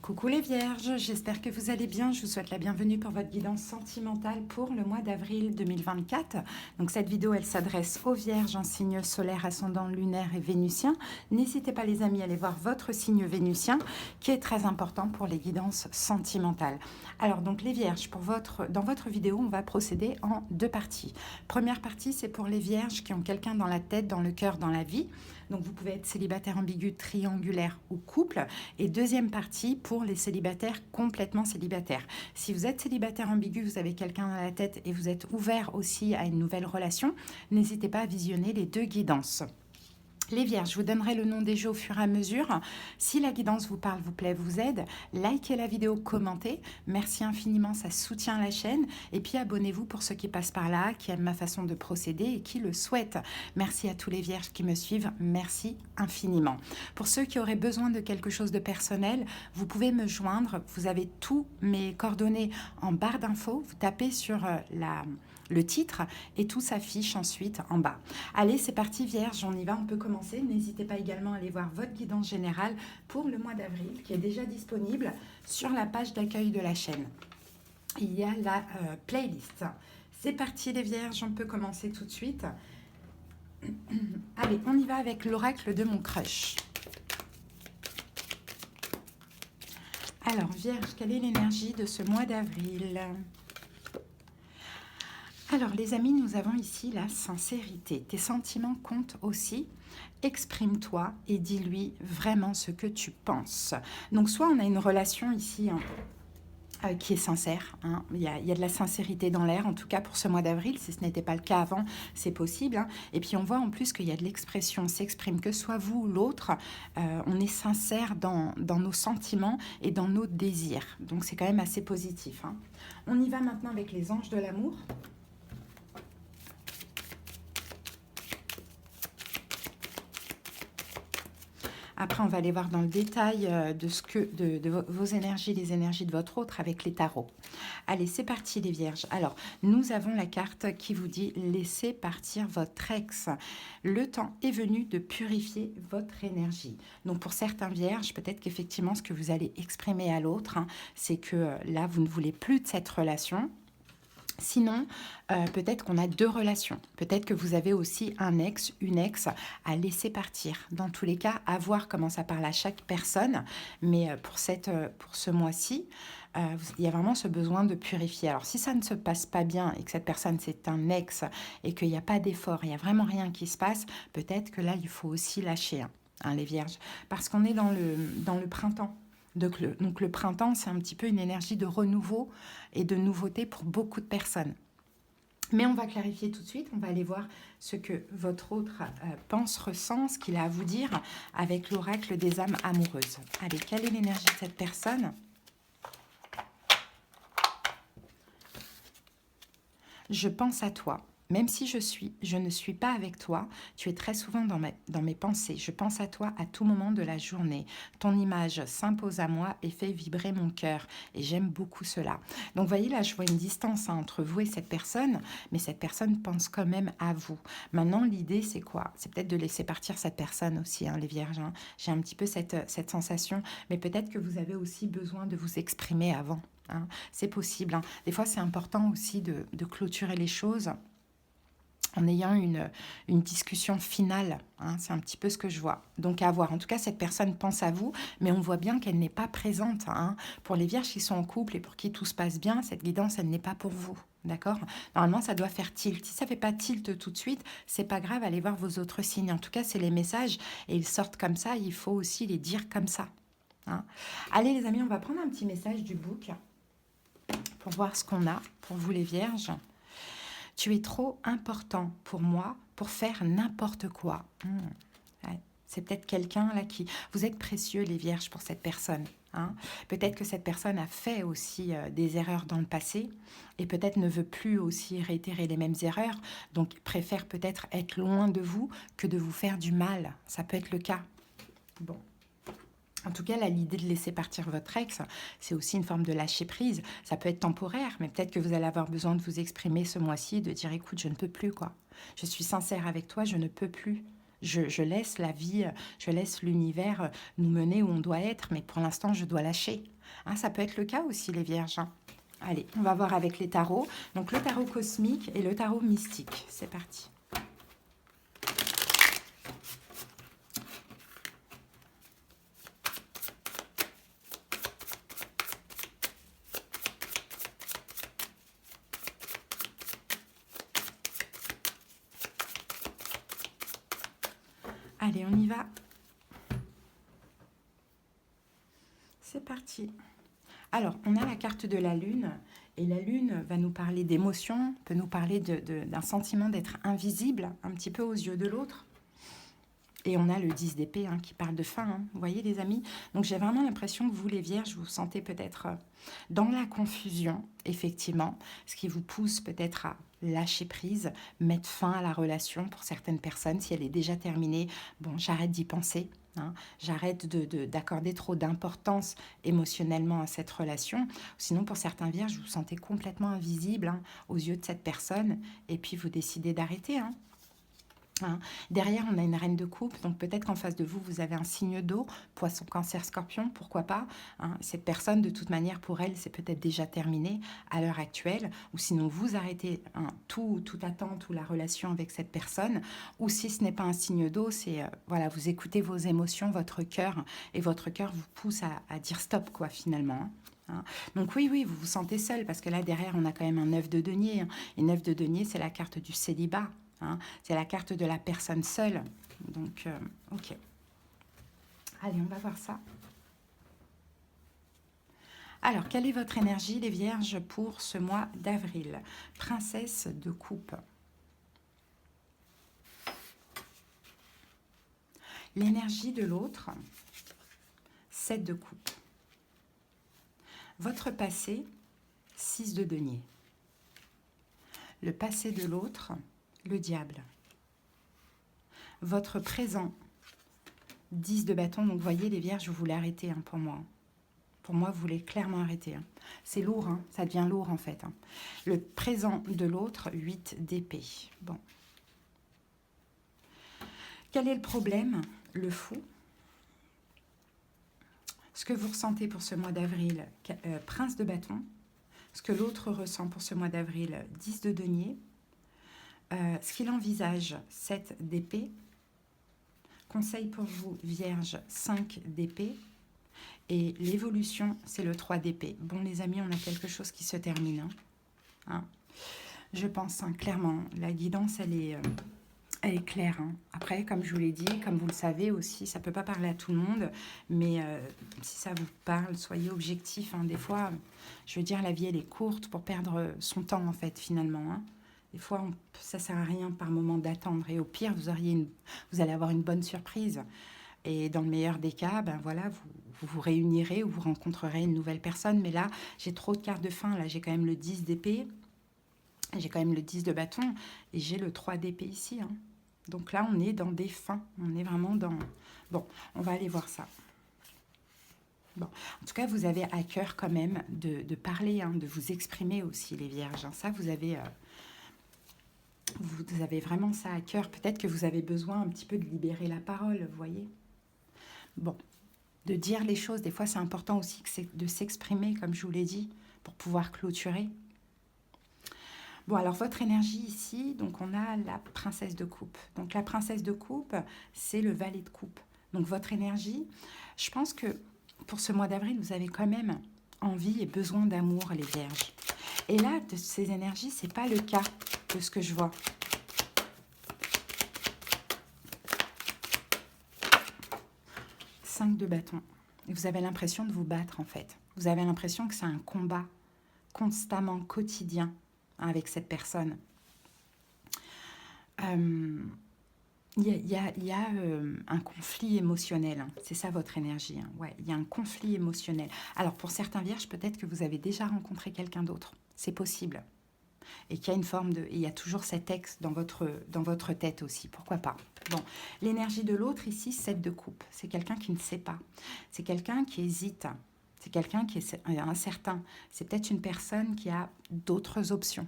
Coucou les vierges, j'espère que vous allez bien. Je vous souhaite la bienvenue pour votre guidance sentimentale pour le mois d'avril 2024. Donc cette vidéo, elle s'adresse aux vierges en signe solaire, ascendant, lunaire et vénusien. N'hésitez pas les amis à aller voir votre signe vénusien qui est très important pour les guidances sentimentales. Alors donc les vierges, dans votre vidéo, on va procéder en deux parties. Première partie, c'est pour les vierges qui ont quelqu'un dans la tête, dans le cœur, dans la vie. Donc vous pouvez être célibataire ambigu, triangulaire ou couple. Et deuxième partie pour les célibataires complètement célibataires. Si vous êtes célibataire ambigu, vous avez quelqu'un dans la tête et vous êtes ouvert aussi à une nouvelle relation, n'hésitez pas à visionner les deux guidances. Les vierges, je vous donnerai le nom des jeux au fur et à mesure. Si la guidance vous parle, vous plaît, vous aide, likez la vidéo, commentez. Merci infiniment, ça soutient la chaîne. Et puis abonnez-vous pour ceux qui passent par là, qui aiment ma façon de procéder et qui le souhaitent. Merci à tous les vierges qui me suivent. Merci infiniment. Pour ceux qui auraient besoin de quelque chose de personnel, vous pouvez me joindre. Vous avez tous mes coordonnées en barre d'infos. Vous tapez sur le titre et tout s'affiche ensuite en bas. Allez, c'est parti vierge, on y va, on peut commencer. N'hésitez pas également à aller voir votre guidance générale pour le mois d'avril qui est déjà disponible sur la page d'accueil de la chaîne. Il y a la playlist. C'est parti les vierges, on peut commencer tout de suite. Allez, on y va avec l'oracle de mon crush. Alors vierge, quelle est l'énergie de ce mois d'avril ? Alors les amis, nous avons ici la sincérité. Tes sentiments comptent aussi. Exprime-toi et dis-lui vraiment ce que tu penses. Donc soit on a une relation ici qui est sincère. Il y a de la sincérité dans l'air, en tout cas pour ce mois d'avril. Si ce n'était pas le cas avant, c'est possible. Et puis on voit en plus qu'il y a de l'expression, on s'exprime, que soit vous ou l'autre, on est sincère dans nos sentiments et dans nos désirs. Donc c'est quand même assez positif. On y va maintenant avec les anges de l'amour. Après, on va aller voir dans le détail de vos énergies, les énergies de votre autre avec les tarots. Allez, c'est parti les vierges. Alors, nous avons la carte qui vous dit « Laissez partir votre ex ». Le temps est venu de purifier votre énergie. Donc, pour certains vierges, peut-être qu'effectivement, ce que vous allez exprimer à l'autre, c'est que là, vous ne voulez plus de cette relation. Sinon, peut-être qu'on a deux relations. Peut-être que vous avez aussi un ex, une ex à laisser partir. Dans tous les cas, à voir comment ça parle à chaque personne. Mais pour ce mois-ci, il y a vraiment ce besoin de purifier. Alors, si ça ne se passe pas bien et que cette personne, c'est un ex et qu'il n'y a pas d'effort, il n'y a vraiment rien qui se passe, peut-être que là, il faut aussi lâcher, les vierges. Parce qu'on est dans le printemps. Donc le printemps, c'est un petit peu une énergie de renouveau et de nouveauté pour beaucoup de personnes. Mais on va clarifier tout de suite, on va aller voir ce que votre autre pense, ressent, ce qu'il a à vous dire avec l'oracle des âmes amoureuses. Allez, quelle est l'énergie de cette personne ? Je pense à toi. Même si je ne suis pas avec toi, tu es très souvent dans mes pensées. Je pense à toi à tout moment de la journée. Ton image s'impose à moi et fait vibrer mon cœur. Et j'aime beaucoup cela. Donc, vous voyez, là, je vois une distance entre vous et cette personne, mais cette personne pense quand même à vous. Maintenant, l'idée, c'est quoi? C'est peut-être de laisser partir cette personne aussi, les vierges. J'ai un petit peu cette sensation, mais peut-être que vous avez aussi besoin de vous exprimer avant. C'est possible. Des fois, c'est important aussi de clôturer les choses en ayant une discussion finale. C'est un petit peu ce que je vois. Donc à voir. En tout cas, cette personne pense à vous, mais on voit bien qu'elle n'est pas présente. Pour les vierges qui sont en couple et pour qui tout se passe bien, cette guidance, elle n'est pas pour vous. D'accord? Normalement, ça doit faire tilt. Si ça ne fait pas tilt tout de suite, c'est pas grave, allez voir vos autres signes. En tout cas, c'est les messages et ils sortent comme ça. Il faut aussi les dire comme ça. Allez les amis, on va prendre un petit message du book pour voir ce qu'on a pour vous les vierges. Tu es trop important pour moi pour faire n'importe quoi. Ouais. C'est peut-être quelqu'un là qui... Vous êtes précieux les vierges pour cette personne. Peut-être que cette personne a fait aussi des erreurs dans le passé et peut-être ne veut plus aussi réitérer les mêmes erreurs. Donc préfère peut-être être loin de vous que de vous faire du mal. Ça peut être le cas. Bon. En tout cas, là, l'idée de laisser partir votre ex, c'est aussi une forme de lâcher prise. Ça peut être temporaire, mais peut-être que vous allez avoir besoin de vous exprimer ce mois-ci, de dire, écoute, je ne peux plus, quoi. Je suis sincère avec toi, je ne peux plus. Je laisse la vie, je laisse l'univers nous mener où on doit être, mais pour l'instant, je dois lâcher. Hein, ça peut être le cas aussi, les vierges. Hein. Allez, on va voir avec les tarots. Donc, le tarot cosmique et le tarot mystique. C'est parti. Allez, on y va. C'est parti. Alors, on a la carte de la Lune, et la Lune va nous parler d'émotions, peut nous parler d'un sentiment d'être invisible, un petit peu aux yeux de l'autre. Et on a le 10 d'épée hein, qui parle de fin, hein. Vous voyez les amis. Donc j'ai vraiment l'impression que vous les vierges, vous vous sentez peut-être dans la confusion, effectivement, ce qui vous pousse peut-être à lâcher prise, mettre fin à la relation pour certaines personnes. Si elle est déjà terminée, bon, j'arrête d'y penser. Hein. J'arrête d'accorder trop d'importance émotionnellement à cette relation. Sinon, pour certains vierges, vous vous sentez complètement invisible hein, aux yeux de cette personne et puis vous décidez d'arrêter. Hein. Hein. Derrière, on a une reine de coupe, donc peut-être qu'en face de vous, vous avez un signe d'eau, poisson, cancer, scorpion, pourquoi pas. Hein. Cette personne, de toute manière, pour elle, c'est peut-être déjà terminé à l'heure actuelle, ou sinon vous arrêtez hein, toute attente ou la relation avec cette personne, ou si ce n'est pas un signe d'eau, c'est, voilà, vous écoutez vos émotions, votre cœur, et votre cœur vous pousse à dire stop, quoi, finalement. Hein. Donc oui, vous vous sentez seul, parce que là, derrière, on a quand même un 9 de denier, hein. Et 9 de denier, c'est la carte du célibat. Hein, c'est la carte de la personne seule. Donc, ok. Allez, on va voir ça. Alors, quelle est votre énergie, les vierges, pour ce mois d'avril? Princesse de coupe. L'énergie de l'autre, 7 de coupe. Votre passé, 6 de denier. Le passé de l'autre, le diable. Votre présent, 10 de bâton. Donc, vous voyez, les vierges, vous voulez arrêter hein, pour moi. Pour moi, vous voulez clairement arrêter. Hein. C'est lourd, hein, ça devient lourd en fait. Hein. Le présent de l'autre, 8 d'épée. Bon. Quel est le problème? Le fou. Ce que vous ressentez pour ce mois d'avril, prince de bâton. Ce que l'autre ressent pour ce mois d'avril, 10 de denier. Ce qu'il envisage, 7 d'épée. Conseil pour vous, vierge, 5 d'épée. Et l'évolution, c'est le 3 d'épée. Bon, les amis, on a quelque chose qui se termine. Hein. Je pense, hein, clairement, la guidance, elle est claire. Hein. Après, comme je vous l'ai dit, comme vous le savez aussi, ça ne peut pas parler à tout le monde. Mais si ça vous parle, soyez objectif. Hein. Des fois, je veux dire, la vie, elle est courte pour perdre son temps, en fait, finalement. Hein. Des fois, ça ne sert à rien par moment d'attendre. Et au pire, vous allez avoir une bonne surprise. Et dans le meilleur des cas, ben voilà, vous réunirez ou vous rencontrerez une nouvelle personne. Mais là, j'ai trop de cartes de fin. Là, j'ai quand même le 10 d'épée. J'ai quand même le 10 de bâton. Et j'ai le 3 d'épée ici. Hein. Donc là, on est dans des fins. On est vraiment dans... Bon, on va aller voir ça. Bon, en tout cas, vous avez à cœur quand même de parler, hein, de vous exprimer aussi, les vierges. Hein. Ça, vous avez vraiment ça à cœur. Peut-être que vous avez besoin un petit peu de libérer la parole, vous voyez. Bon, de dire les choses, des fois c'est important aussi de s'exprimer, comme je vous l'ai dit, pour pouvoir clôturer. Bon, alors votre énergie ici, donc on a la princesse de coupe. Donc la princesse de coupe, c'est le valet de coupe. Donc votre énergie, je pense que pour ce mois d'avril, vous avez quand même envie et besoin d'amour, les vierges. Et là, de ces énergies, c'est pas le cas de ce que je vois. De bâton. Et vous avez l'impression de vous battre en fait. Vous avez l'impression que c'est un combat constamment, quotidien avec cette personne. Il y a un conflit émotionnel. Hein. C'est ça votre énergie. Hein. Ouais, il y a un conflit émotionnel. Alors pour certains vierges, peut-être que vous avez déjà rencontré quelqu'un d'autre. C'est possible. Et qu'il y a une forme de... Il y a toujours cet ex dans votre tête aussi. Pourquoi pas? Bon, l'énergie de l'autre ici, 7 de coupe. C'est quelqu'un qui ne sait pas. C'est quelqu'un qui hésite. C'est quelqu'un qui est incertain. C'est peut-être une personne qui a d'autres options.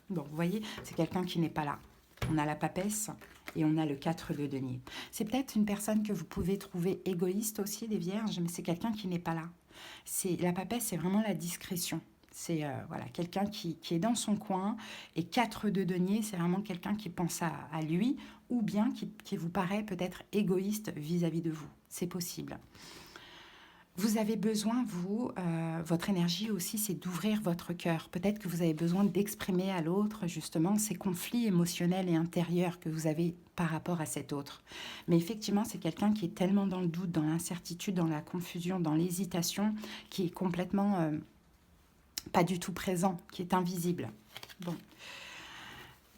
Bon, vous voyez, c'est quelqu'un qui n'est pas là. on a la papesse et on a le 4 de denier. C'est peut-être une personne que vous pouvez trouver égoïste aussi, les vierges, mais c'est quelqu'un qui n'est pas là. La papesse, c'est vraiment la discrétion. C'est voilà, quelqu'un qui est dans son coin. Et 4 de denier, c'est vraiment quelqu'un qui pense à lui ou bien qui vous paraît peut-être égoïste vis-à-vis de vous. C'est possible. Vous avez besoin, vous, votre énergie aussi, c'est d'ouvrir votre cœur. Peut-être que vous avez besoin d'exprimer à l'autre, justement, ces conflits émotionnels et intérieurs que vous avez par rapport à cet autre. Mais effectivement, c'est quelqu'un qui est tellement dans le doute, dans l'incertitude, dans la confusion, dans l'hésitation, qui est complètement pas du tout présent, qui est invisible. Bon.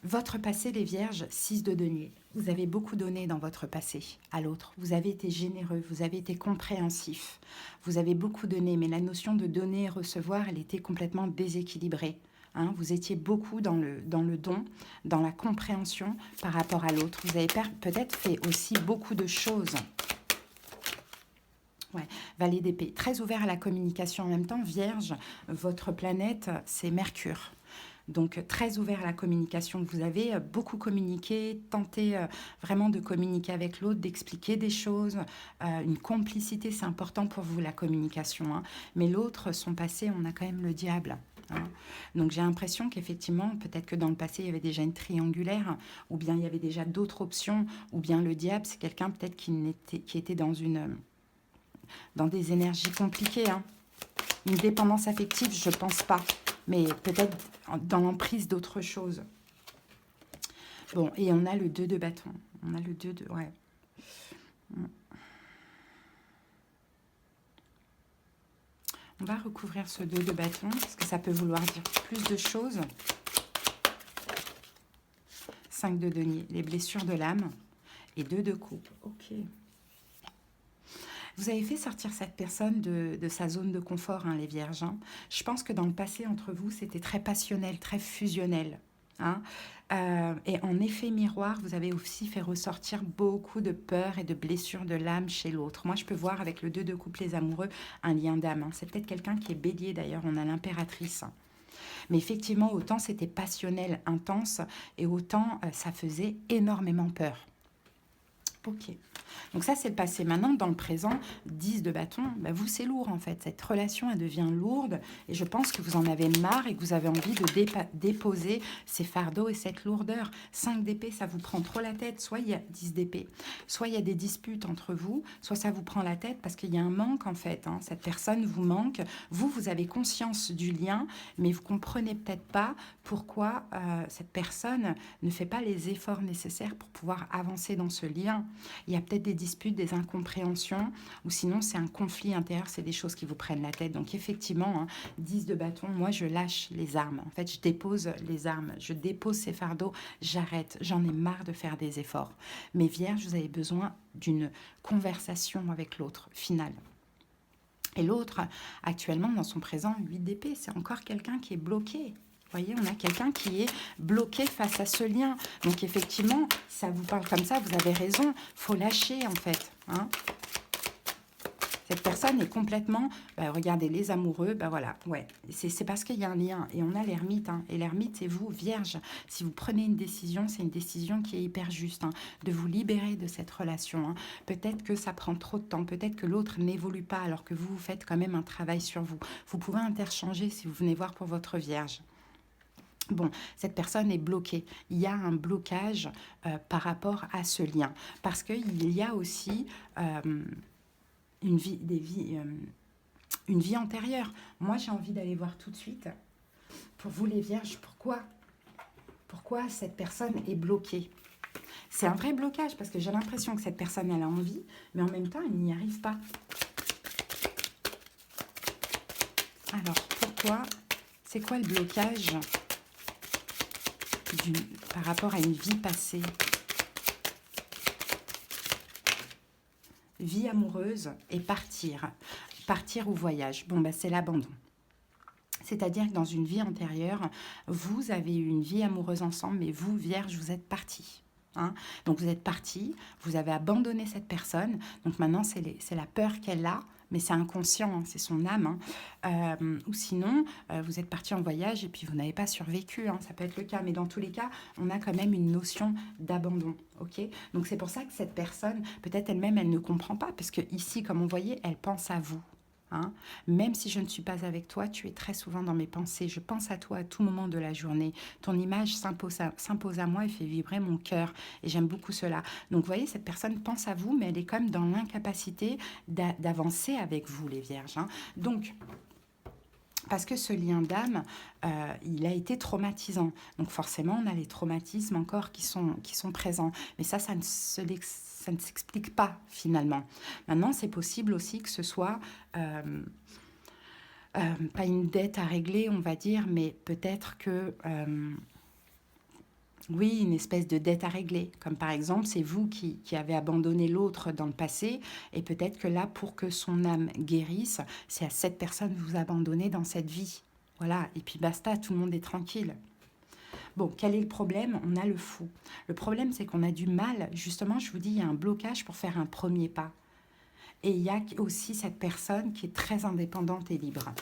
Votre passé, les vierges, 6 de denier. Vous avez beaucoup donné dans votre passé à l'autre. Vous avez été généreux, vous avez été compréhensif. Vous avez beaucoup donné, mais la notion de donner et recevoir, elle était complètement déséquilibrée. Hein, vous étiez beaucoup dans le don, dans la compréhension par rapport à l'autre. Vous avez peut-être fait aussi beaucoup de choses. Ouais. Valet d'épée, très ouvert à la communication en même temps. Vierge, votre planète, c'est Mercure. Donc, très ouvert à la communication. Vous avez beaucoup communiqué, tenté vraiment de communiquer avec l'autre, d'expliquer des choses. Une complicité, c'est important pour vous, la communication. Hein. Mais l'autre, son passé, on a quand même le diable. Hein. Donc, j'ai l'impression qu'effectivement, peut-être que dans le passé, il y avait déjà une triangulaire, ou bien il y avait déjà d'autres options, ou bien le diable, c'est quelqu'un peut-être qui était dans des énergies compliquées. Hein. Une dépendance affective, je ne pense pas. Mais peut-être dans l'emprise d'autre chose. Bon, et on a le 2 de bâton. On a le 2 de... Ouais. On va recouvrir ce 2 de bâton, parce que ça peut vouloir dire plus de choses. 5 de denier, les blessures de l'âme. Et 2 de coupe. Ok. Vous avez fait sortir cette personne de sa zone de confort, hein, les vierges. Hein. Je pense que dans le passé, entre vous, c'était très passionnel, très fusionnel. Hein. Et en effet miroir, vous avez aussi fait ressortir beaucoup de peur et de blessures de l'âme chez l'autre. Moi, je peux voir avec le 2 de coupe, les amoureux, un lien d'âme. Hein. C'est peut-être quelqu'un qui est bélier, d'ailleurs. On a l'impératrice. Mais effectivement, autant c'était passionnel, intense, et autant ça faisait énormément peur. Ok. Donc ça, c'est le passé. Maintenant, dans le présent, 10 de bâton, bah vous, c'est lourd en fait. Cette relation, elle devient lourde et je pense que vous en avez marre et que vous avez envie de déposer ces fardeaux et cette lourdeur. 5 d'épée, ça vous prend trop la tête. Soit il y a 10 d'épée, soit il y a des disputes entre vous, soit ça vous prend la tête parce qu'il y a un manque en fait. Hein. Cette personne vous manque. Vous avez conscience du lien, mais vous comprenez peut-être pas pourquoi cette personne ne fait pas les efforts nécessaires pour pouvoir avancer dans ce lien. Il y a peut-être des disputes, des incompréhensions, ou sinon c'est un conflit intérieur, c'est des choses qui vous prennent la tête. Donc effectivement, hein, 10 de bâton, moi je lâche les armes. En fait, je dépose les armes, je dépose ces fardeaux, j'arrête, j'en ai marre de faire des efforts. Mais vierge, vous avez besoin d'une conversation avec l'autre, finale. Et l'autre, actuellement, dans son présent, 8 d'épée, c'est encore quelqu'un qui est bloqué. Vous voyez, on a quelqu'un qui est bloqué face à ce lien. Donc, effectivement, ça vous parle comme ça, vous avez raison. Il faut lâcher, en fait. Hein. Cette personne est complètement... regardez, les amoureux, voilà. Ouais, c'est parce qu'il y a un lien. Et on a l'ermite. Hein, et l'ermite, c'est vous, vierge. Si vous prenez une décision, c'est une décision qui est hyper juste. Hein, de vous libérer de cette relation. Hein. Peut-être que ça prend trop de temps. Peut-être que l'autre n'évolue pas alors que vous faites quand même un travail sur vous. Vous pouvez interchanger si vous venez voir pour votre vierge. Bon, cette personne est bloquée. Il y a un blocage par rapport à ce lien. Parce qu'il y a aussi une vie antérieure. Moi, j'ai envie d'aller voir tout de suite. Pour vous, les vierges, pourquoi cette personne est bloquée? C'est un vrai blocage parce que j'ai l'impression que cette personne, elle a envie, mais en même temps, elle n'y arrive pas. Alors, pourquoi? C'est quoi le blocage par rapport à une vie passée? Vie amoureuse et partir. Partir ou voyage. Bon, c'est l'abandon. C'est-à-dire que dans une vie antérieure, vous avez eu une vie amoureuse ensemble, mais vous, vierge, vous êtes partis. Hein. Donc vous êtes partis, vous avez abandonné cette personne. Donc maintenant, c'est la peur qu'elle a mais c'est inconscient, hein, c'est son âme. Hein. Ou sinon, vous êtes parti en voyage et puis vous n'avez pas survécu, hein, ça peut être le cas. Mais dans tous les cas, on a quand même une notion d'abandon. Ok, donc c'est pour ça que cette personne, peut-être elle-même, elle ne comprend pas, parce que ici, comme on voyait, elle pense à vous. Hein. Même si je ne suis pas avec toi, tu es très souvent dans mes pensées. Je pense à toi à tout moment de la journée. Ton image s'impose à moi et fait vibrer mon cœur. Et j'aime beaucoup cela. Donc, vous voyez, cette personne pense à vous, mais elle est quand même dans l'incapacité d'avancer avec vous, les vierges. Hein. Donc, parce que ce lien d'âme, il a été traumatisant. Donc forcément, on a les traumatismes encore qui sont présents. Mais ça ne s'explique pas finalement. Maintenant, c'est possible aussi que ce soit pas une dette à régler, on va dire, mais peut-être que... oui, une espèce de dette à régler. Comme par exemple, c'est vous qui avez abandonné l'autre dans le passé. Et peut-être que là, pour que son âme guérisse, c'est à cette personne que vous abandonnez dans cette vie. Voilà, et puis basta, tout le monde est tranquille. Bon, quel est le problème? On a le fou. Le problème, c'est qu'on a du mal. Justement, je vous dis, il y a un blocage pour faire un premier pas. Et il y a aussi cette personne qui est très indépendante et libre.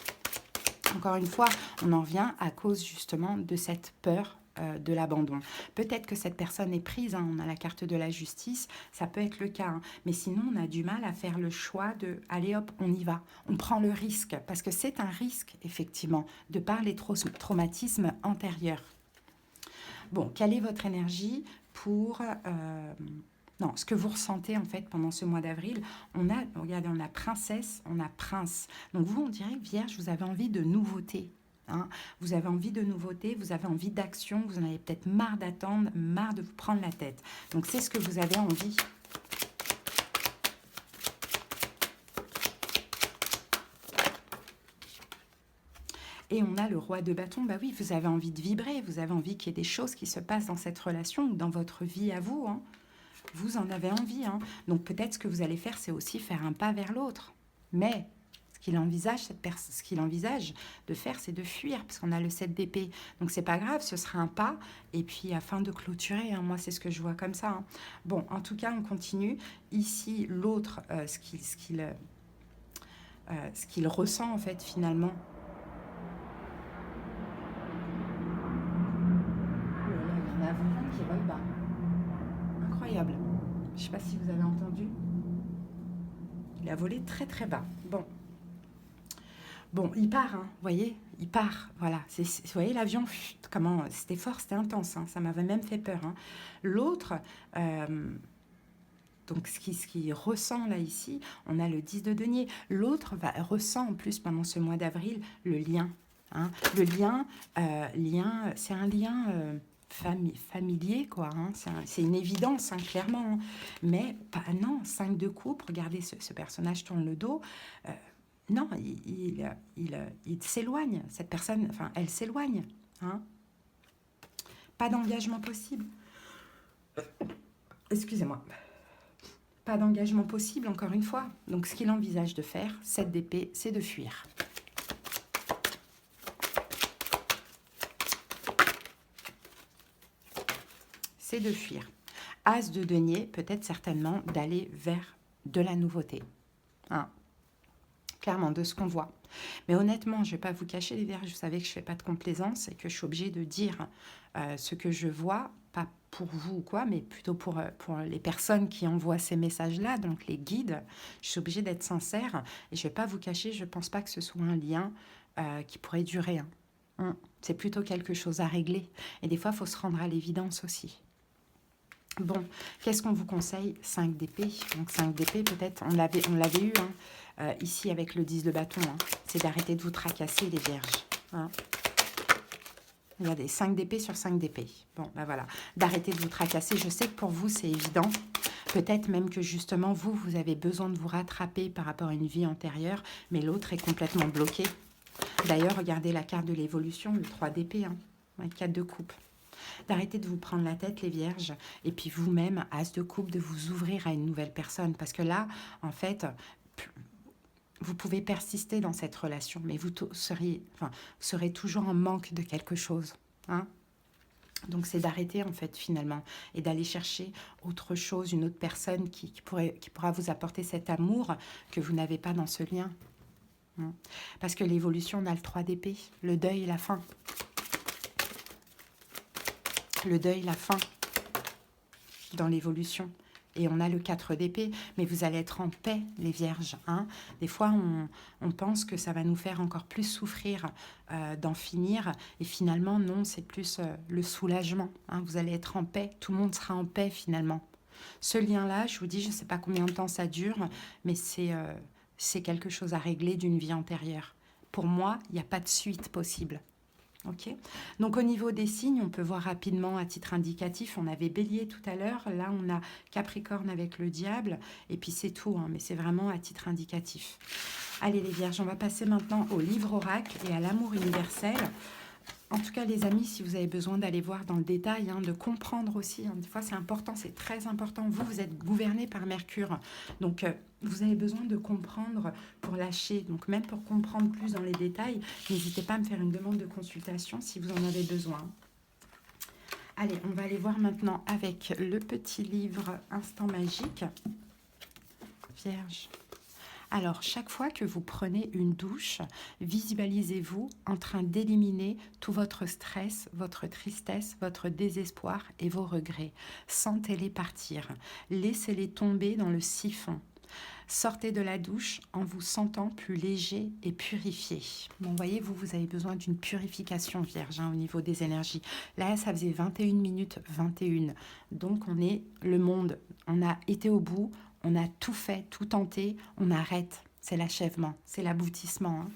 Encore une fois, on en vient à cause justement de cette peur de l'abandon. Peut-être que cette personne est prise, hein, on a la carte de la justice, ça peut être le cas, hein, mais sinon on a du mal à faire le choix de allez hop, on y va, on prend le risque, parce que c'est un risque effectivement, de par les traumatismes antérieurs. Bon, quelle est votre énergie pour... non, ce que vous ressentez en fait pendant ce mois d'avril, regardez, on a princesse, on a prince. Donc vous, on dirait que Vierge, vous avez envie de nouveauté. Hein. Vous avez envie de nouveauté, vous avez envie d'action, vous en avez peut-être marre d'attendre, marre de vous prendre la tête. Donc c'est ce que vous avez envie. Et on a le roi de bâton, bah oui, vous avez envie de vibrer, vous avez envie qu'il y ait des choses qui se passent dans cette relation ou dans votre vie à vous. Hein. Vous en avez envie. Hein. Donc peut-être ce que vous allez faire, c'est aussi faire un pas vers l'autre. Mais ce qu'il envisage, ce qu'il envisage de faire, c'est de fuir, parce qu'on a le 7 d'épée. Donc c'est pas grave, ce sera un pas. Et puis afin de clôturer, hein, moi c'est ce que je vois comme ça. Hein. Bon, en tout cas, on continue. Ici, l'autre, ce qu'il ressent en fait finalement. Oh là là, il y en a vraiment qui volent bas. Incroyable. Je ne sais pas si vous avez entendu. Il a volé très très bas. Bon, il part, hein, vous voyez, il part. Voilà, vous voyez l'avion, comment c'était fort, c'était intense. Hein, ça m'avait même fait peur. Hein. L'autre, donc ce qui ressent là ici, on a le 10 de denier. L'autre ressent en plus pendant ce mois d'avril le lien. Hein. Le lien, c'est un lien... familier, quoi. Hein. C'est une évidence, hein, clairement. Hein. Mais non, 5 de coupe, regardez, ce personnage tourne le dos. Non, il s'éloigne. Cette personne, enfin, elle s'éloigne. Hein. Pas d'engagement possible. Excusez-moi. Pas d'engagement possible, encore une fois. Donc, ce qu'il envisage de faire, 7 d'épée, c'est de fuir. C'est de fuir. As de denier, peut-être certainement d'aller vers de la nouveauté. Hein. Clairement, de ce qu'on voit. Mais honnêtement, je ne vais pas vous cacher les vierges, vous savez que je ne fais pas de complaisance et que je suis obligée de dire ce que je vois, pas pour vous ou quoi, mais plutôt pour les personnes qui envoient ces messages-là, donc les guides. Je suis obligée d'être sincère et je ne vais pas vous cacher, je ne pense pas que ce soit un lien qui pourrait durer. Hein. C'est plutôt quelque chose à régler. Et des fois, il faut se rendre à l'évidence aussi. Bon, qu'est-ce qu'on vous conseille? 5 d'épée. Donc 5 d'épée, peut-être, on l'avait eu ici avec le 10 de bâton. Hein. C'est d'arrêter de vous tracasser, les vierges. Hein. Regardez, 5 d'épée sur 5 d'épée. Bon, ben voilà. D'arrêter de vous tracasser. Je sais que pour vous, c'est évident. Peut-être même que justement, vous avez besoin de vous rattraper par rapport à une vie antérieure, mais l'autre est complètement bloqué. D'ailleurs, regardez la carte de l'évolution, le 3 d'épée, hein, 4 de coupe. D'arrêter de vous prendre la tête, les vierges, et puis vous-même, as de coupe, de vous ouvrir à une nouvelle personne. Parce que là, en fait, vous pouvez persister dans cette relation, mais vous serez toujours en manque de quelque chose. Hein. Donc c'est d'arrêter en fait finalement et d'aller chercher autre chose, une autre personne qui pourra vous apporter cet amour que vous n'avez pas dans ce lien. Parce que l'évolution, on a le 3 d'épée, le deuil et la fin. Le deuil, la fin dans l'évolution. Et on a le 4 d'épée, mais vous allez être en paix, les vierges. Hein. Des fois, on pense que ça va nous faire encore plus souffrir d'en finir. Et finalement, non, c'est plus le soulagement. Hein. Vous allez être en paix, tout le monde sera en paix finalement. Ce lien-là, je vous dis, je ne sais pas combien de temps ça dure, mais c'est quelque chose à régler d'une vie antérieure. Pour moi, il n'y a pas de suite possible. Ok. Donc au niveau des signes, on peut voir rapidement à titre indicatif, on avait Bélier tout à l'heure, là on a Capricorne avec le diable, et puis c'est tout, hein, mais c'est vraiment à titre indicatif. Allez les vierges, on va passer maintenant au livre oracle et à l'amour universel. En tout cas les amis, si vous avez besoin d'aller voir dans le détail, hein, de comprendre aussi, hein, des fois c'est important, c'est très important, vous êtes gouverné par Mercure, donc vous avez besoin de comprendre pour lâcher, donc même pour comprendre plus dans les détails, n'hésitez pas à me faire une demande de consultation si vous en avez besoin. Allez, on va aller voir maintenant avec le petit livre Instant Magique. Vierge. Alors, chaque fois que vous prenez une douche, visualisez-vous en train d'éliminer tout votre stress, votre tristesse, votre désespoir et vos regrets. Sentez-les partir. Laissez-les tomber dans le siphon. Sortez de la douche en vous sentant plus léger et purifié. Bon, voyez, vous avez besoin d'une purification, vierge, hein, au niveau des énergies. Là, ça faisait 21 minutes 21. Donc, on est le monde. On a été au bout. On a tout fait, tout tenté, on arrête. C'est l'achèvement, c'est l'aboutissement. Hein.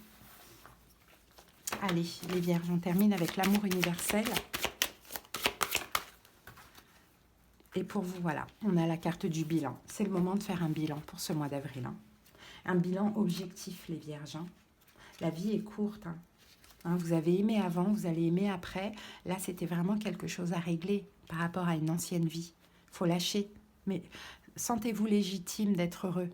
Allez, les vierges, on termine avec l'amour universel. Et pour vous, voilà, on a la carte du bilan. C'est le moment de faire un bilan pour ce mois d'avril. Hein. Un bilan objectif, les vierges. Hein. La vie est courte. Hein. Hein, vous avez aimé avant, vous allez aimer après. Là, c'était vraiment quelque chose à régler par rapport à une ancienne vie. Il faut lâcher. Mais sentez-vous légitime d'être heureux.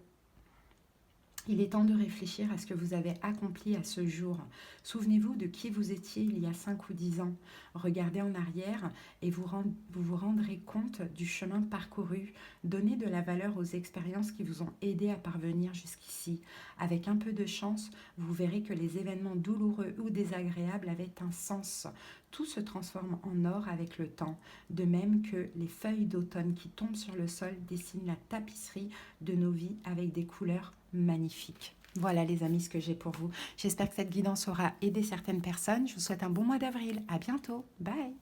Il est temps de réfléchir à ce que vous avez accompli à ce jour. Souvenez-vous de qui vous étiez il y a 5 ou 10 ans. Regardez en arrière et vous vous rendrez compte du chemin parcouru. Donnez de la valeur aux expériences qui vous ont aidé à parvenir jusqu'ici. Avec un peu de chance, vous verrez que les événements douloureux ou désagréables avaient un sens. Tout se transforme en or avec le temps, de même que les feuilles d'automne qui tombent sur le sol dessinent la tapisserie de nos vies avec des couleurs magnifiques. Voilà les amis, ce que j'ai pour vous. J'espère que cette guidance aura aidé certaines personnes. Je vous souhaite un bon mois d'avril. À bientôt. Bye.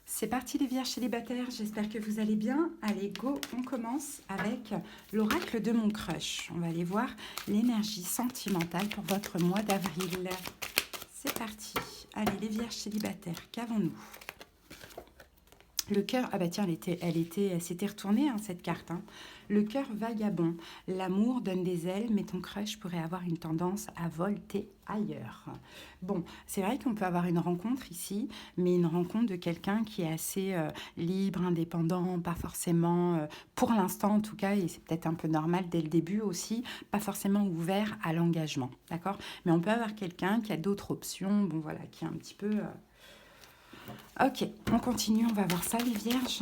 C'est parti les vierges célibataires, j'espère que vous allez bien. Allez, go, on commence avec l'oracle de mon crush. On va aller voir l'énergie sentimentale pour votre mois d'avril. C'est parti. Allez, les vierges célibataires, qu'avons-nous? Le cœur, ah bah tiens, elle s'était retournée, hein, cette carte. Hein. Le cœur vagabond, l'amour donne des ailes, mais ton crush pourrait avoir une tendance à volter ailleurs. Bon, c'est vrai qu'on peut avoir une rencontre ici, mais une rencontre de quelqu'un qui est assez libre, indépendant, pas forcément, pour l'instant en tout cas, et c'est peut-être un peu normal dès le début aussi, pas forcément ouvert à l'engagement, d'accord? Mais on peut avoir quelqu'un qui a d'autres options, bon voilà, qui est un petit peu... Ok, on continue, on va voir ça les vierges.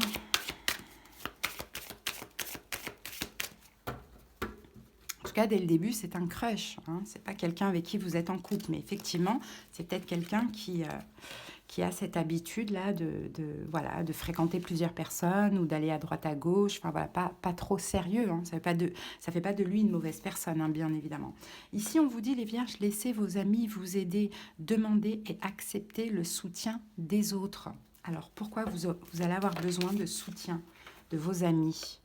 En tout cas, dès le début, c'est un crush. Hein. C'est pas quelqu'un avec qui vous êtes en couple, mais effectivement, c'est peut-être quelqu'un qui a cette habitude-là de fréquenter plusieurs personnes ou d'aller à droite à gauche. Enfin voilà, pas trop sérieux. Hein. Ça fait pas de lui une mauvaise personne, hein, bien évidemment. Ici, on vous dit, les vierges, laissez vos amis vous aider, demandez et acceptez le soutien des autres. Alors, pourquoi vous allez avoir besoin de soutien de vos amis ?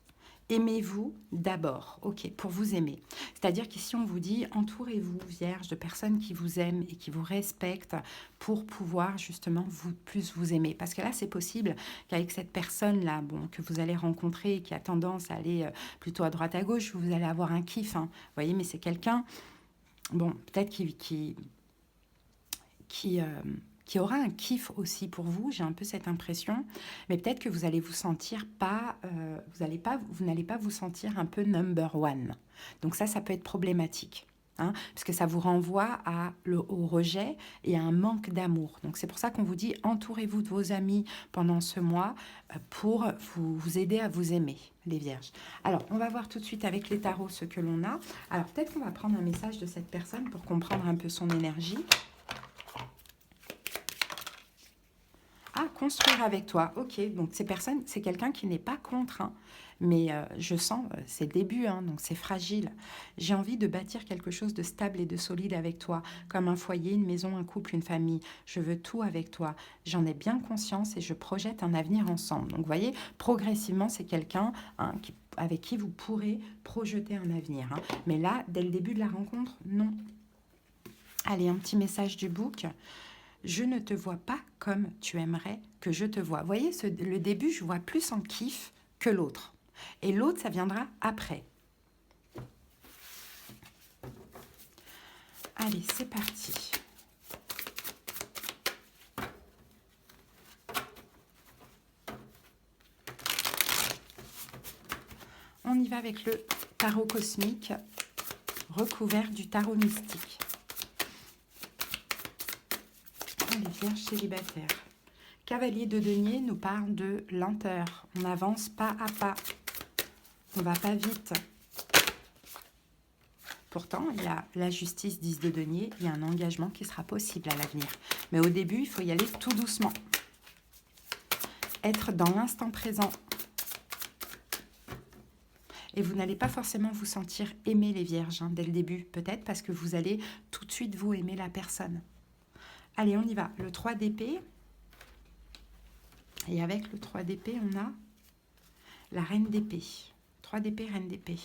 Aimez-vous d'abord, ok, pour vous aimer. C'est-à-dire qu'ici, on vous dit, entourez-vous, vierge, de personnes qui vous aiment et qui vous respectent pour pouvoir justement plus vous aimer. Parce que là, c'est possible qu'avec cette personne-là, bon, que vous allez rencontrer et qui a tendance à aller plutôt à droite à gauche, vous allez avoir un kiff, hein, vous voyez, mais c'est quelqu'un, bon, peut-être qui aura un kiff aussi pour vous, j'ai un peu cette impression, mais peut-être que vous allez vous sentir vous n'allez pas vous sentir un peu number one. Donc ça peut être problématique. hein, parce que ça vous renvoie au rejet et à un manque d'amour. Donc c'est pour ça qu'on vous dit entourez-vous de vos amis pendant ce mois pour vous aider à vous aimer, les vierges. Alors, on va voir tout de suite avec les tarots ce que l'on a. Alors, peut-être qu'on va prendre un message de cette personne pour comprendre un peu son énergie. Ah, construire avec toi. Ok, donc c'est quelqu'un qui n'est pas contre, hein, mais je sens, c'est le début, hein, donc c'est fragile. J'ai envie de bâtir quelque chose de stable et de solide avec toi, comme un foyer, une maison, un couple, une famille. Je veux tout avec toi. J'en ai bien conscience et je projette un avenir ensemble. Donc, vous voyez, progressivement, c'est quelqu'un, hein, avec qui vous pourrez projeter un avenir. Hein. Mais là, dès le début de la rencontre, non. Allez, un petit message du book. Je ne te vois pas comme tu aimerais que je te vois. Vous voyez, le début, je vois plus en kiff que l'autre. Et l'autre, ça viendra après. Allez, c'est parti. On y va avec le tarot cosmique recouvert du tarot mystique. Les vierges célibataires. Cavalier de denier nous parle de lenteur. On avance pas à pas. On va pas vite. Pourtant, il y a la justice 10 de denier. Il y a un engagement qui sera possible à l'avenir. Mais au début, il faut y aller tout doucement. Être dans l'instant présent. Et vous n'allez pas forcément vous sentir aimer les vierges dès le début. Peut-être parce que vous allez tout de suite vous aimer la personne. Allez, on y va. Le 3 d'épée. Et avec le 3 d'épée, on a la reine d'épée. 3 d'épée, reine d'épée.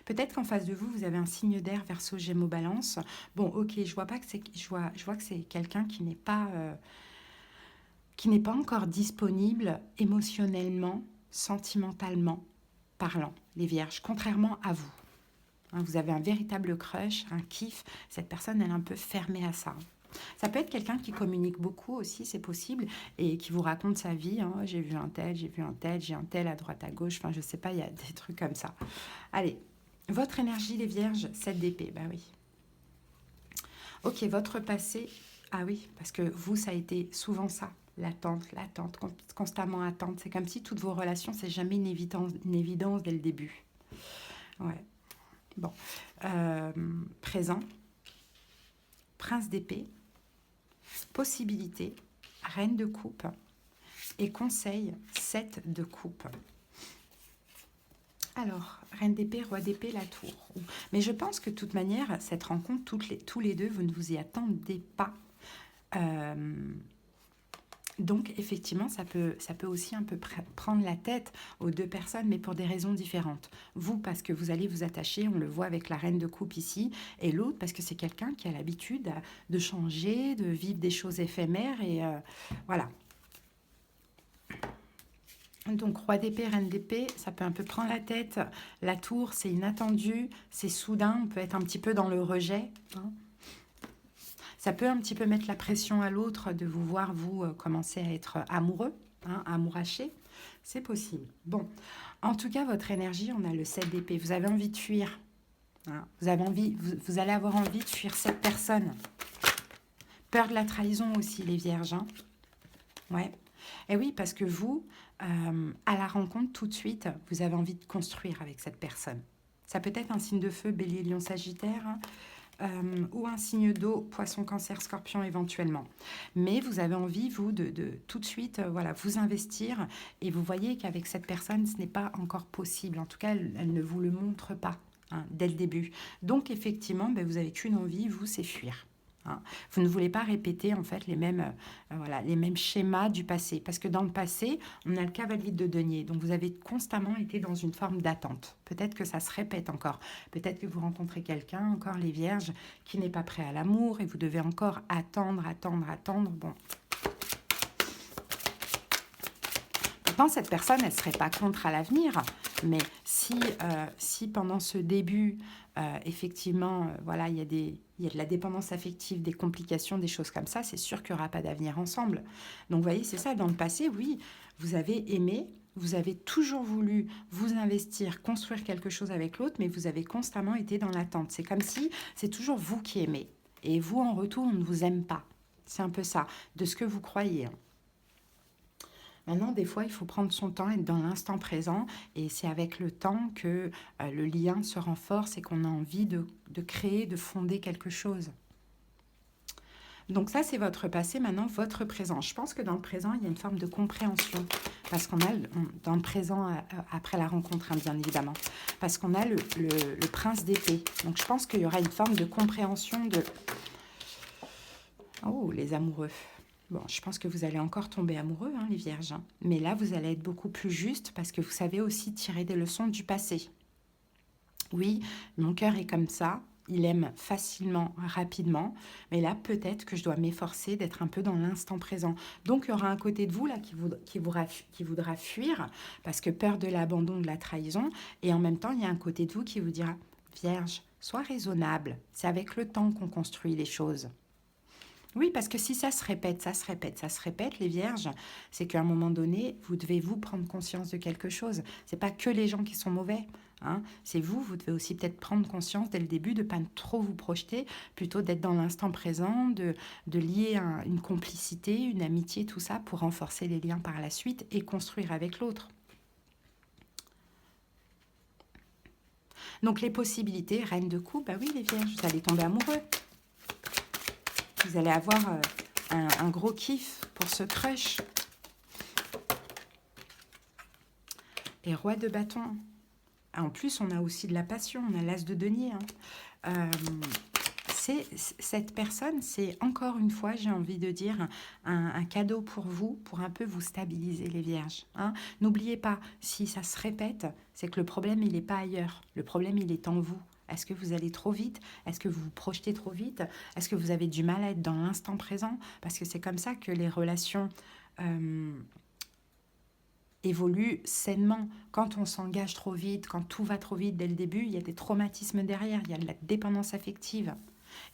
Peut-être qu'en face de vous, vous avez un signe d'air, Verseau, Gémeaux, Balance. Bon, ok, je vois que c'est quelqu'un qui n'est pas encore disponible émotionnellement, sentimentalement parlant, les vierges, contrairement à vous. Hein, vous avez un véritable crush, un kiff. Cette personne, elle est un peu fermée à ça. Ça peut être quelqu'un qui communique beaucoup aussi, c'est possible, et qui vous raconte sa vie. Hein. J'ai vu un tel, j'ai un tel à droite, à gauche. Enfin, je sais pas, il y a des trucs comme ça. Allez, votre énergie, les vierges, 7 d'épée. Bah oui. Ok, votre passé. Ah oui, parce que vous, ça a été souvent ça. L'attente, constamment attente. C'est comme si toutes vos relations, c'est jamais une évidence dès le début. Ouais. Bon. Présent. Prince d'épée. Possibilité, reine de coupe et conseil, 7 de coupe. Alors, reine d'épée, roi d'épée, la tour. Mais je pense que de toute manière, cette rencontre, tous les deux, vous ne vous y attendez pas. Donc, effectivement, ça peut aussi un peu prendre la tête aux deux personnes, mais pour des raisons différentes. Vous, parce que vous allez vous attacher, on le voit avec la reine de coupe ici, et l'autre, parce que c'est quelqu'un qui a l'habitude de changer, de vivre des choses éphémères, et voilà. Donc, roi d'épée, reine d'épée, ça peut un peu prendre la tête. La tour, c'est inattendu, c'est soudain, on peut être un petit peu dans le rejet, hein. Ça peut un petit peu mettre la pression à l'autre de vous voir, vous, commencer à être amoureux, hein, amouraché. C'est possible. Bon, en tout cas, votre énergie, on a le 7 d'épée. Vous avez envie de fuir. Hein, vous allez avoir envie de fuir cette personne. Peur de la trahison aussi, les vierges. Hein. Ouais. Et oui, parce que vous, à la rencontre, tout de suite, vous avez envie de construire avec cette personne. Ça peut être un signe de feu, bélier, lion, sagittaire, hein. Ou un signe d'eau, poisson, cancer, scorpion éventuellement. Mais vous avez envie, vous, de tout de suite voilà, vous investir et vous voyez qu'avec cette personne, ce n'est pas encore possible. En tout cas, elle ne vous le montre pas hein, dès le début. Donc, effectivement, ben, vous n'avez qu'une envie, vous, c'est fuir. Hein. Vous ne voulez pas répéter en fait les mêmes schémas du passé. Parce que dans le passé, on a le cavalier de denier. Donc vous avez constamment été dans une forme d'attente. Peut-être que ça se répète encore. Peut-être que vous rencontrez quelqu'un, encore les vierges, qui n'est pas prêt à l'amour et vous devez encore attendre. Bon. Pourtant, cette personne, elle ne serait pas contre à l'avenir. Mais si pendant ce début, effectivement, voilà, il y a de la dépendance affective, des complications, des choses comme ça, c'est sûr qu'il n'y aura pas d'avenir ensemble. Donc, vous voyez, c'est ça. Dans le passé, oui, vous avez aimé, Vous avez toujours voulu vous investir, construire quelque chose avec l'autre, mais vous avez constamment été dans l'attente. C'est comme si c'est toujours vous qui aimez. Et vous, en retour, on ne vous aime pas. C'est un peu ça, de ce que vous croyez. Maintenant, des fois, il faut prendre son temps, être dans l'instant présent. Et c'est avec le temps que le lien se renforce et qu'on a envie de créer, de fonder quelque chose. Donc ça, c'est votre passé, maintenant votre présent. Je pense que dans le présent, il y a une forme de compréhension. Parce qu'on a, dans le présent, après la rencontre, hein, bien évidemment, parce qu'on a le prince d'épée. Donc je pense qu'il y aura une forme de compréhension de... Oh, les amoureux. Bon, je pense que vous allez encore tomber amoureux, hein, les vierges. Hein. Mais là, vous allez être beaucoup plus juste parce que vous savez aussi tirer des leçons du passé. Oui, mon cœur est comme ça. Il aime facilement, rapidement. Mais là, peut-être que je dois m'efforcer d'être un peu dans l'instant présent. Donc, il y aura un côté de vous là qui voudra fuir parce que peur de l'abandon, de la trahison. Et en même temps, il y a un côté de vous qui vous dira, Vierge, sois raisonnable. C'est avec le temps qu'on construit les choses. Oui, parce que si ça se répète, ça se répète, ça se répète, les vierges, c'est qu'à un moment donné, vous devez vous prendre conscience de quelque chose. C'est pas que les gens qui sont mauvais. Hein. C'est vous, vous devez aussi peut-être prendre conscience dès le début de ne pas trop vous projeter, plutôt d'être dans l'instant présent, de lier une complicité, une amitié, tout ça, pour renforcer les liens par la suite et construire avec l'autre. Donc les possibilités, reine de coupe, bah oui les vierges, vous allez tomber amoureux. Vous allez avoir un gros kiff pour ce crush. Et roi de bâton. En plus, on a aussi de la passion. On a l'as de denier. Hein. Cette personne, c'est encore une fois, j'ai envie de dire, un cadeau pour vous, pour un peu vous stabiliser les vierges. Hein. N'oubliez pas, si ça se répète, c'est que le problème, il n'est pas ailleurs. Le problème, il est en vous. Est-ce que vous allez trop vite? Est-ce que vous vous projetez trop vite? Est-ce que vous avez du mal à être dans l'instant présent? Parce que c'est comme ça que les relations évoluent sainement. Quand on s'engage trop vite, quand tout va trop vite dès le début, il y a des traumatismes derrière, il y a de la dépendance affective.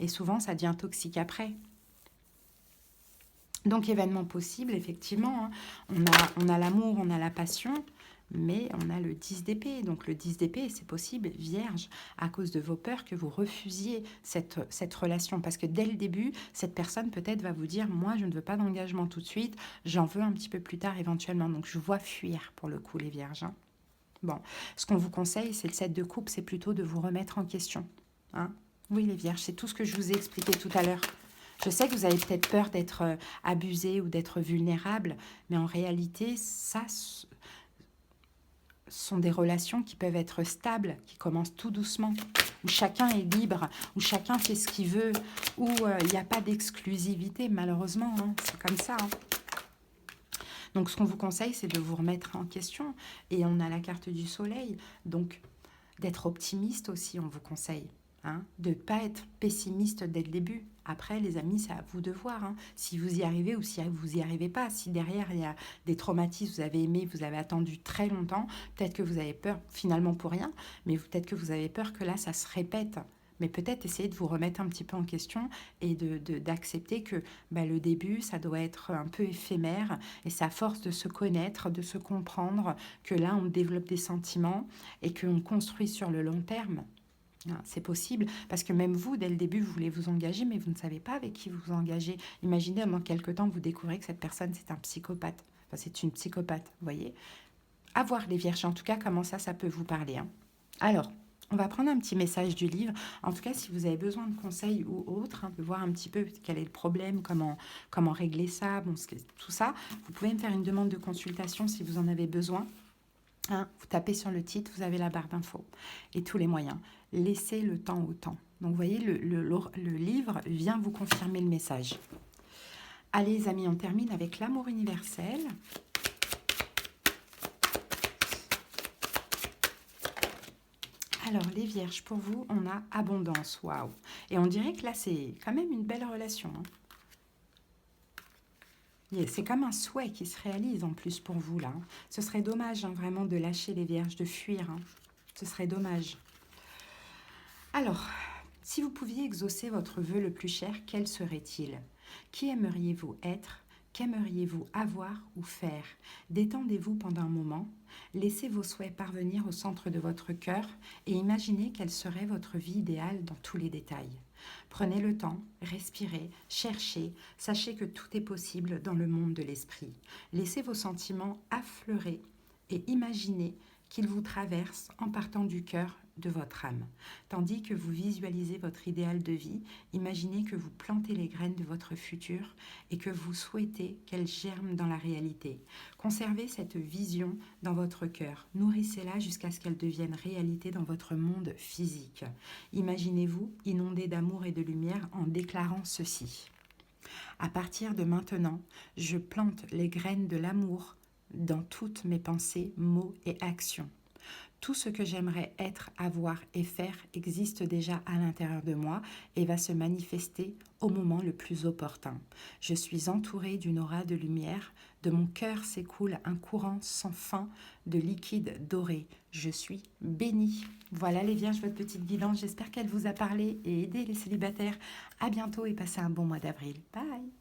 Et souvent, ça devient toxique après. Donc, événement possible, effectivement, hein, on a l'amour, on a la passion, mais on a le 10 d'épée. Donc, le 10 d'épée, c'est possible, vierge, à cause de vos peurs, que vous refusiez cette relation. Parce que dès le début, cette personne peut-être va vous dire, moi, je ne veux pas d'engagement tout de suite, j'en veux un petit peu plus tard éventuellement. Donc, je vois fuir, pour le coup, les vierges. Hein. Bon, ce qu'on vous conseille, c'est le 7 de coupe, c'est plutôt de vous remettre en question. Hein. Oui, les vierges, c'est tout ce que je vous ai expliqué tout à l'heure. Je sais que vous avez peut-être peur d'être abusé ou d'être vulnérable, mais en réalité, ça sont des relations qui peuvent être stables, qui commencent tout doucement, où chacun est libre, où chacun fait ce qu'il veut, où il n'y a pas d'exclusivité, malheureusement. Hein, c'est comme ça. Hein. Donc, ce qu'on vous conseille, c'est de vous remettre en question. Et on a la carte du soleil, donc d'être optimiste aussi, on vous conseille. Hein, de ne pas être pessimiste dès le début. Après, les amis, c'est à vous de voir. Hein, si vous y arrivez ou si vous n'y arrivez pas. Si derrière, il y a des traumatismes, vous avez aimé, vous avez attendu très longtemps, peut-être que vous avez peur finalement pour rien, mais peut-être que vous avez peur que là, ça se répète. Mais peut-être essayer de vous remettre un petit peu en question et d'accepter que le début, ça doit être un peu éphémère. Et c'est à force de se connaître, de se comprendre, que là, on développe des sentiments et qu'on construit sur le long terme. C'est possible, parce que même vous, dès le début, vous voulez vous engager, mais vous ne savez pas avec qui vous vous engagez. Imaginez, dans quelques temps, vous découvrez que cette personne, c'est un psychopathe. Enfin, c'est une psychopathe, vous voyez. À voir, les vierges, en tout cas, comment ça peut vous parler. Hein. Alors, on va prendre un petit message du livre. En tout cas, si vous avez besoin de conseils ou autre, hein, de voir un petit peu quel est le problème, comment régler ça, bon, tout ça, vous pouvez me faire une demande de consultation si vous en avez besoin. Hein, vous tapez sur le titre, vous avez la barre d'infos et tous les moyens. Laissez le temps au temps. Donc, vous voyez, le livre vient vous confirmer le message. Allez, les amis, on termine avec l'amour universel. Alors, les vierges, pour vous, on a abondance. Waouh! Et on dirait que là, c'est quand même une belle relation. Hein. C'est comme un souhait qui se réalise en plus pour vous, là. Ce serait dommage, hein, vraiment, de lâcher les vierges, de fuir. Hein. Ce serait dommage. Alors, si vous pouviez exaucer votre vœu le plus cher, quel serait-il? Qui aimeriez-vous être? Qu'aimeriez-vous avoir ou faire? Détendez-vous pendant un moment, laissez vos souhaits parvenir au centre de votre cœur et imaginez quelle serait votre vie idéale dans tous les détails. Prenez le temps, respirez, cherchez, sachez que tout est possible dans le monde de l'esprit. Laissez vos sentiments affleurer et imaginez qu'ils vous traversent en partant du cœur de votre âme. Tandis que vous visualisez votre idéal de vie, imaginez que vous plantez les graines de votre futur et que vous souhaitez qu'elles germent dans la réalité. Conservez cette vision dans votre cœur. Nourrissez-la jusqu'à ce qu'elle devienne réalité dans votre monde physique. Imaginez-vous inondé d'amour et de lumière en déclarant ceci. À partir de maintenant, je plante les graines de l'amour dans toutes mes pensées, mots et actions. Tout ce que j'aimerais être, avoir et faire existe déjà à l'intérieur de moi et va se manifester au moment le plus opportun. Je suis entourée d'une aura de lumière, de mon cœur s'écoule un courant sans fin de liquide doré. Je suis bénie. Voilà les vierges, votre petite guidance. J'espère qu'elle vous a parlé et aidé les célibataires. À bientôt et passez un bon mois d'avril. Bye!